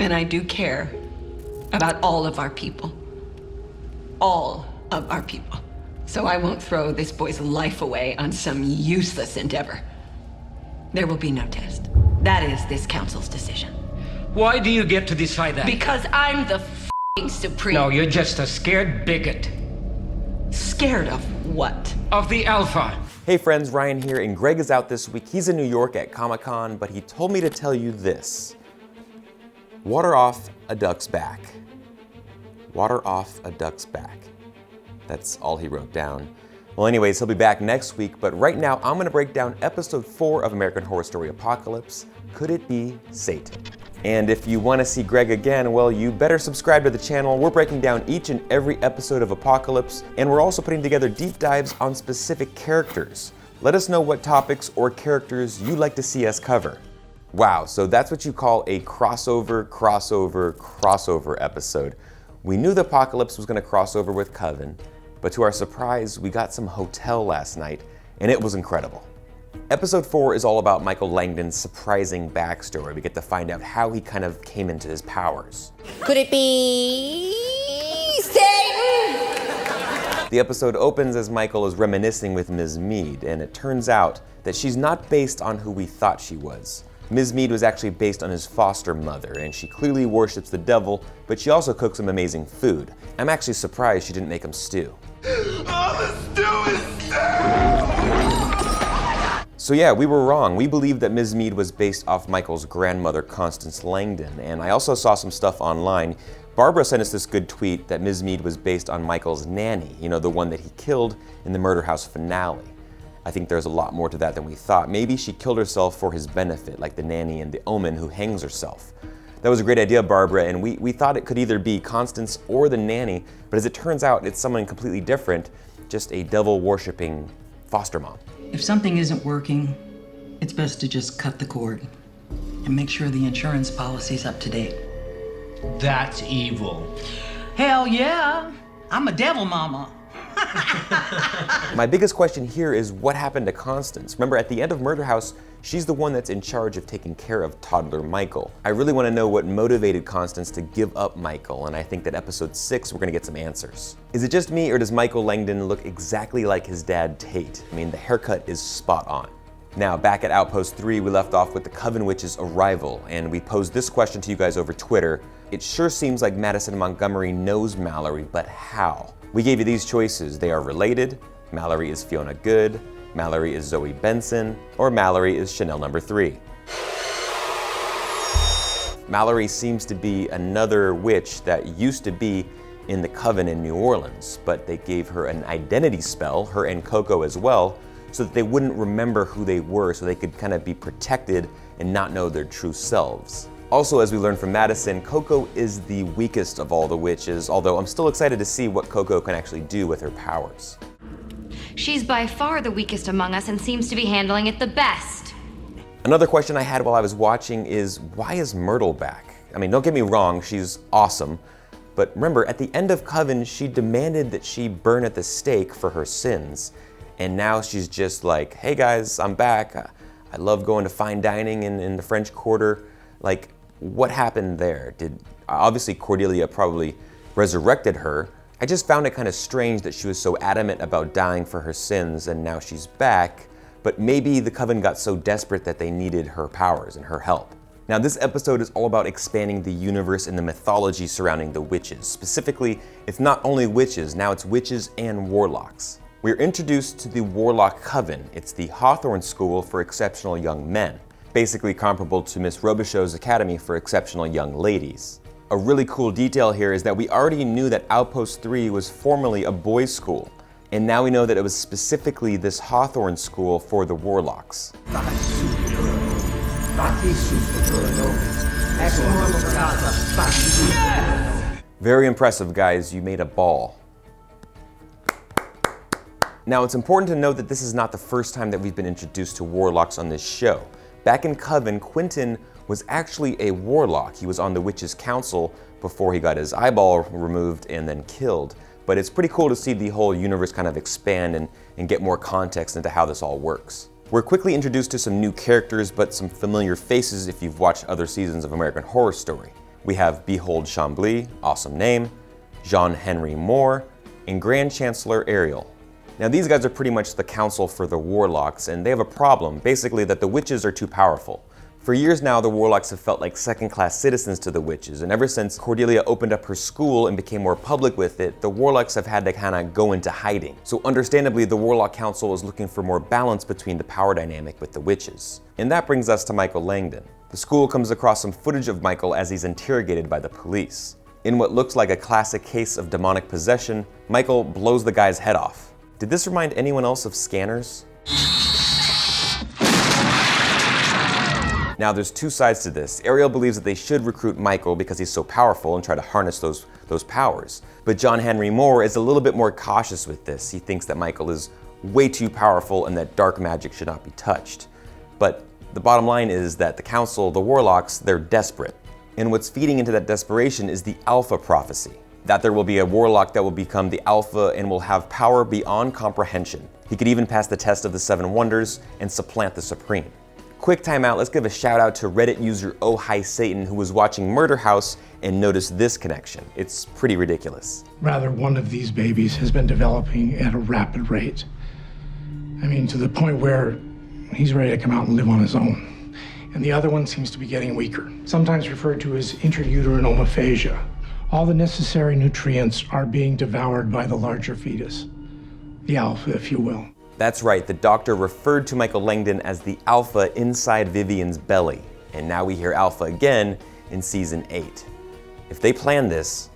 And I do care about all of our people. All of our people. So I won't throw this boy's life away on some useless endeavor. There will be no test. That is this council's decision. Why do you get to decide that? Because I'm the f***ing supreme. No, you're just a scared bigot. Scared of what? Of the Alpha. Hey friends, Ryan here, and Greg is out this week. He's in New York at Comic-Con, but he told me to tell you this. Water off a duck's back. Water off a duck's back. That's all he wrote down. Well, anyways, he'll be back next week, but right now I'm gonna break down episode 4 of American Horror Story Apocalypse. Could it be Satan? And if you want to see Greg again, well, you better subscribe to the channel. We're breaking down each and every episode of Apocalypse, and we're also putting together deep dives on specific characters. Let us know what topics or characters you'd like to see us cover. Wow, so that's what you call a crossover episode. We knew the Apocalypse was going to cross over with Coven, but to our surprise, we got some Hotel last night, and it was incredible. Episode 4 is all about Michael Langdon's surprising backstory. We get to find out how he kind of came into his powers. Could it be Satan? The episode opens as Michael is reminiscing with Ms. Mead, and it turns out that she's not based on who we thought she was. Ms. Mead was actually based on his foster mother, and she clearly worships the devil, but she also cooks him amazing food. I'm actually surprised she didn't make him stew. All the stew is stew! So yeah, we were wrong. We believed that Ms. Mead was based off Michael's grandmother, Constance Langdon, and I also saw some stuff online. Barbara sent us this good tweet that Ms. Mead was based on Michael's nanny, you know, the one that he killed in the Murder House finale. I think there's a lot more to that than we thought. Maybe she killed herself for his benefit, like the nanny in The Omen who hangs herself. That was a great idea, Barbara, and we thought it could either be Constance or the nanny, but as it turns out, it's someone completely different, just a devil-worshipping foster mom. If something isn't working, it's best to just cut the cord and make sure the insurance policy's up to date. That's evil. Hell yeah, I'm a devil mama. My biggest question here is what happened to Constance? Remember, at the end of Murder House, she's the one that's in charge of taking care of toddler Michael. I really want to know what motivated Constance to give up Michael, and I think that episode 6 we're going to get some answers. Is it just me, or does Michael Langdon look exactly like his dad Tate? I mean, the haircut is spot on. Now, back at Outpost 3, we left off with the Coven Witch's arrival, and we posed this question to you guys over Twitter. It sure seems like Madison Montgomery knows Mallory, but how? We gave you these choices. They are related. Mallory is Fiona Good, Mallory is Zoe Benson, or Mallory is Chanel number 3. Mallory seems to be another witch that used to be in the Coven in New Orleans, but they gave her an identity spell, her and Coco as well, so that they wouldn't remember who they were, so they could kind of be protected and not know their true selves. Also, as we learned from Madison, Coco is the weakest of all the witches, although I'm still excited to see what Coco can actually do with her powers. She's by far the weakest among us and seems to be handling it the best. Another question I had while I was watching is, why is Myrtle back? I mean, don't get me wrong, she's awesome, but remember, at the end of Coven, she demanded that she burn at the stake for her sins, and now she's just like, hey guys, I'm back. I love going to fine dining in the French Quarter. Like, what happened there? Obviously Cordelia probably resurrected her. I just found it kind of strange that she was so adamant about dying for her sins and now she's back, but maybe the Coven got so desperate that they needed her powers and her help. Now this episode is all about expanding the universe and the mythology surrounding the witches. Specifically, it's not only witches, now it's witches and warlocks. We're introduced to the Warlock Coven. It's the Hawthorne School for Exceptional Young Men, basically comparable to Miss Robichaux's Academy for Exceptional Young Ladies. A really cool detail here is that we already knew that Outpost 3 was formerly a boys' school, and now we know that it was specifically this Hawthorne School for the Warlocks. Very impressive, guys. You made a ball. Now, it's important to note that this is not the first time that we've been introduced to warlocks on this show. Back in Coven, Quentin was actually a warlock. He was on the Witches' Council before he got his eyeball removed and then killed. But it's pretty cool to see the whole universe kind of expand and get more context into how this all works. We're quickly introduced to some new characters, but some familiar faces if you've watched other seasons of American Horror Story. We have Behold Chambly, awesome name, Jean Henry Moore, and Grand Chancellor Ariel. Now these guys are pretty much the council for the Warlocks, and they have a problem, basically that the witches are too powerful. For years now, the Warlocks have felt like second-class citizens to the witches, and ever since Cordelia opened up her school and became more public with it, the Warlocks have had to kind of go into hiding. So understandably, the Warlock Council is looking for more balance between the power dynamic with the witches. And that brings us to Michael Langdon. The school comes across some footage of Michael as he's interrogated by the police. In what looks like a classic case of demonic possession, Michael blows the guy's head off. Did this remind anyone else of Scanners? Now there's two sides to this. Ariel believes that they should recruit Michael because he's so powerful and try to harness those powers. But John Henry Moore is a little bit more cautious with this. He thinks that Michael is way too powerful and that dark magic should not be touched. But the bottom line is that the council, the Warlocks, they're desperate. And what's feeding into that desperation is the Alpha prophecy. That there will be a Warlock that will become the Alpha and will have power beyond comprehension. He could even pass the test of the 7 Wonders and supplant the Supreme. Quick time out, let's give a shout out to Reddit user Oh Hi Satan, who was watching Murder House and noticed this connection. It's pretty ridiculous. Rather, one of these babies has been developing at a rapid rate. I mean, to the point where he's ready to come out and live on his own. And the other one seems to be getting weaker, sometimes referred to as intrauterine omophagia. All the necessary nutrients are being devoured by the larger fetus, the alpha, if you will. That's right, the doctor referred to Michael Langdon as the Alpha inside Vivian's belly. And now we hear Alpha again in season 8. If they planned this,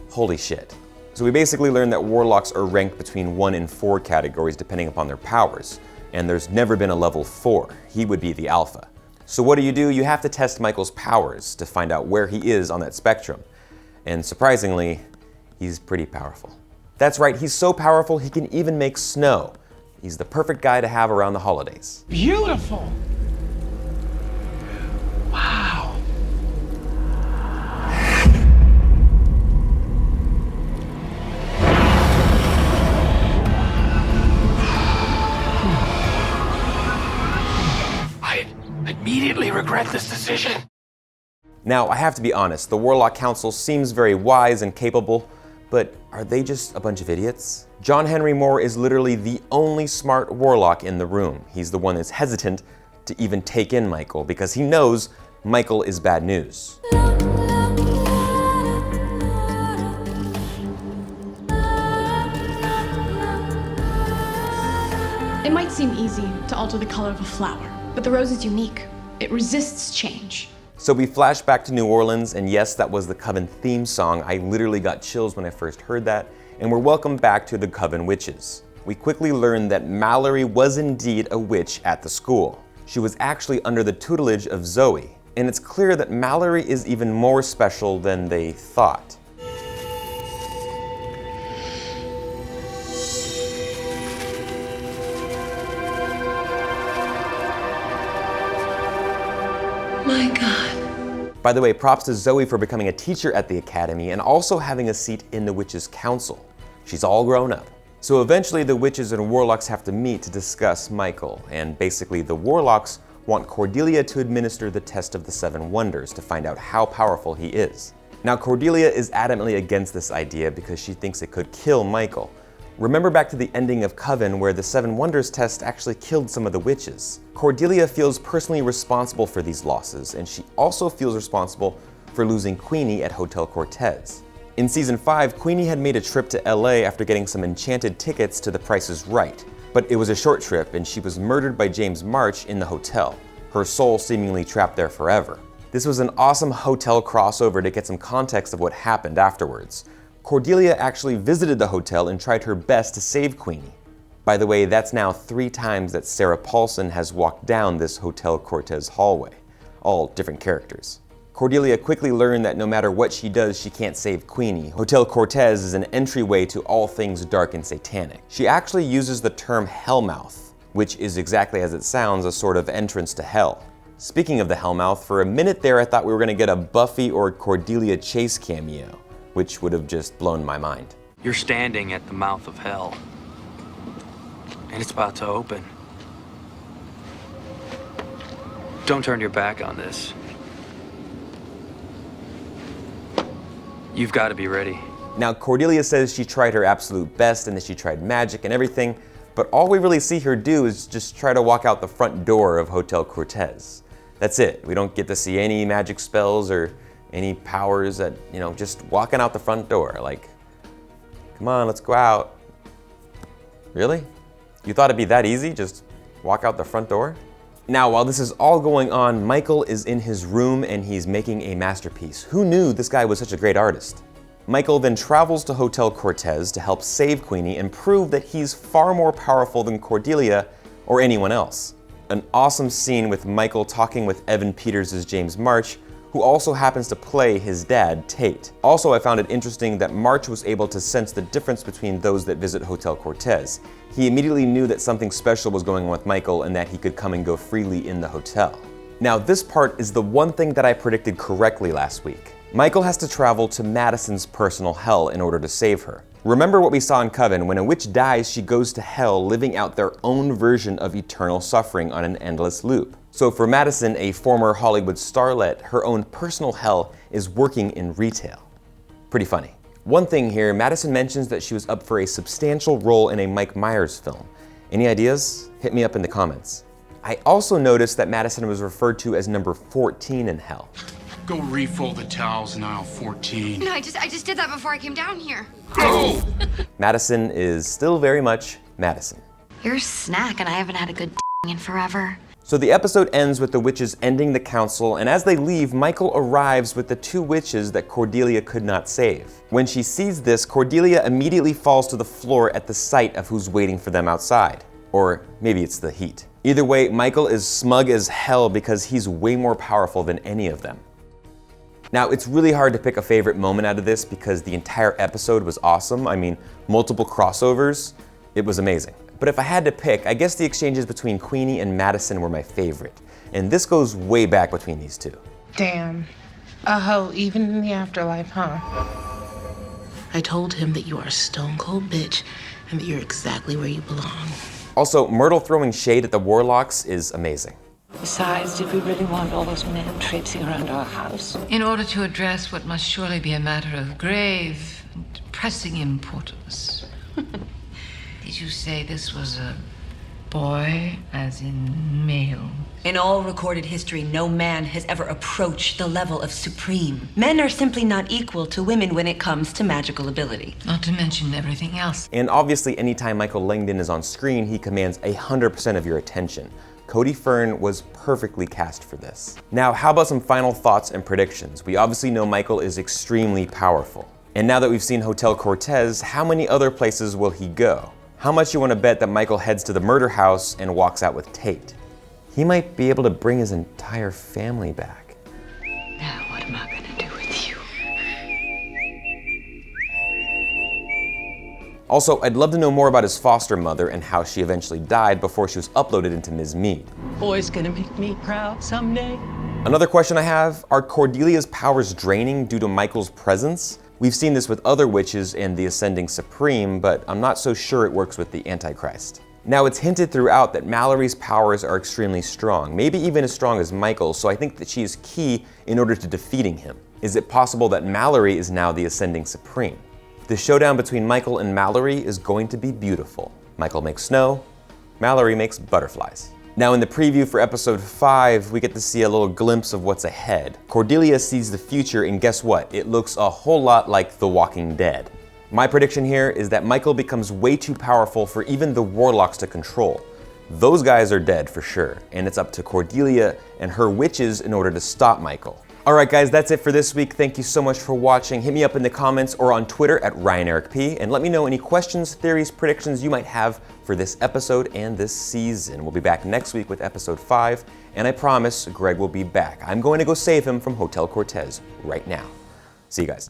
holy shit. So we basically learned that Warlocks are ranked between 1 and 4 categories depending upon their powers. And there's never been a level 4. He would be the Alpha. So what do? You have to test Michael's powers to find out where he is on that spectrum. And surprisingly, he's pretty powerful. That's right, he's so powerful he can even make snow. He's the perfect guy to have around the holidays. Beautiful! Wow! I immediately regret this decision. Now, I have to be honest, the Warlock Council seems very wise and capable, but are they just a bunch of idiots? John Henry Moore is literally the only smart Warlock in the room. He's the one that's hesitant to even take in Michael because he knows Michael is bad news. It might seem easy to alter the color of a flower, but the rose is unique. It resists change. So we flash back to New Orleans, and yes, that was the Coven theme song. I literally got chills when I first heard that, and we're welcomed back to the Coven witches. We quickly learned that Mallory was indeed a witch at the school. She was actually under the tutelage of Zoe, and it's clear that Mallory is even more special than they thought. My God. By the way, props to Zoe for becoming a teacher at the academy and also having a seat in the Witches' Council. She's all grown up. So eventually the witches and Warlocks have to meet to discuss Michael, and basically the Warlocks want Cordelia to administer the test of the 7 Wonders to find out how powerful he is. Now Cordelia is adamantly against this idea because she thinks it could kill Michael. Remember back to the ending of Coven where the 7 Wonders test actually killed some of the witches. Cordelia feels personally responsible for these losses, and she also feels responsible for losing Queenie at Hotel Cortez. In season 5, Queenie had made a trip to LA after getting some enchanted tickets to The Price is Right, but it was a short trip and she was murdered by James March in the hotel, her soul seemingly trapped there forever. This was an awesome hotel crossover to get some context of what happened afterwards. Cordelia actually visited the hotel and tried her best to save Queenie. By the way, that's now 3 times that Sarah Paulson has walked down this Hotel Cortez hallway, all different characters. Cordelia quickly learned that no matter what she does, she can't save Queenie. Hotel Cortez is an entryway to all things dark and satanic. She actually uses the term Hellmouth, which is exactly as it sounds, a sort of entrance to hell. Speaking of the Hellmouth, for a minute there I thought we were gonna get a Buffy or Cordelia Chase cameo, which would have just blown my mind. You're standing at the mouth of hell, and it's about to open. Don't turn your back on this. You've got to be ready. Now, Cordelia says she tried her absolute best and that she tried magic and everything, but all we really see her do is just try to walk out the front door of Hotel Cortez. That's it. We don't get to see any magic spells or any powers that, just walking out the front door. Like, come on, let's go out. Really? You thought it'd be that easy? Just walk out the front door? Now, while this is all going on, Michael is in his room and he's making a masterpiece. Who knew this guy was such a great artist? Michael then travels to Hotel Cortez to help save Queenie and prove that he's far more powerful than Cordelia or anyone else. An awesome scene with Michael talking with Evan Peters as James March, who also happens to play his dad, Tate. Also, I found it interesting that March was able to sense the difference between those that visit Hotel Cortez. He immediately knew that something special was going on with Michael and that he could come and go freely in the hotel. Now, this part is the one thing that I predicted correctly last week. Michael has to travel to Madison's personal hell in order to save her. Remember what we saw in Coven, when a witch dies, she goes to hell, living out their own version of eternal suffering on an endless loop. So for Madison, a former Hollywood starlet, her own personal hell is working in retail. Pretty funny. One thing here, Madison mentions that she was up for a substantial role in a Mike Myers film. Any ideas? Hit me up in the comments. I also noticed that Madison was referred to as number 14 in hell. Go refold the towels in aisle 14. No, I just did that before I came down here. Go! Madison is still very much Madison. You're a snack and I haven't had a good in forever. So the episode ends with the witches ending the council, and as they leave, Michael arrives with the two witches that Cordelia could not save. When she sees this, Cordelia immediately falls to the floor at the sight of who's waiting for them outside. Or maybe it's the heat. Either way, Michael is smug as hell because he's way more powerful than any of them. Now, it's really hard to pick a favorite moment out of this because the entire episode was awesome. I mean, multiple crossovers, it was amazing. But if I had to pick, I guess the exchanges between Queenie and Madison were my favorite. And this goes way back between these two. Damn. A hoe even in the afterlife, huh? I told him that you are a stone cold bitch and that you're exactly where you belong. Also, Myrtle throwing shade at the Warlocks is amazing. Besides, did we really want all those men traipsing around our house? In order to address what must surely be a matter of grave and pressing importance. Did you say this was a boy, as in male? In all recorded history, no man has ever approached the level of supreme. Men are simply not equal to women when it comes to magical ability. Not to mention everything else. And obviously, anytime Michael Langdon is on screen, he commands 100% of your attention. Cody Fern was perfectly cast for this. Now, how about some final thoughts and predictions? We obviously know Michael is extremely powerful. And now that we've seen Hotel Cortez, how many other places will he go? How much you want to bet that Michael heads to the murder house and walks out with Tate? He might be able to bring his entire family back. Now, what am I gonna do with you? Also, I'd love to know more about his foster mother and how she eventually died before she was uploaded into Ms. Mead. Boy's gonna make me proud someday. Another question I have, are Cordelia's powers draining due to Michael's presence? We've seen this with other witches and the Ascending Supreme, but I'm not so sure it works with the Antichrist. Now, it's hinted throughout that Mallory's powers are extremely strong, maybe even as strong as Michael's, so I think that she is key in order to defeating him. Is it possible that Mallory is now the Ascending Supreme? The showdown between Michael and Mallory is going to be beautiful. Michael makes snow, Mallory makes butterflies. Now in the preview for episode 5, we get to see a little glimpse of what's ahead. Cordelia sees the future, and guess what? It looks a whole lot like The Walking Dead. My prediction here is that Michael becomes way too powerful for even the Warlocks to control. Those guys are dead for sure, and it's up to Cordelia and her witches in order to stop Michael. Alright guys, that's it for this week. Thank you so much for watching. Hit me up in the comments or on Twitter at RyanEricP, and let me know any questions, theories, predictions you might have for this episode and this season. We'll be back next week with episode 5, and I promise Greg will be back. I'm going to go save him from Hotel Cortez right now. See you guys.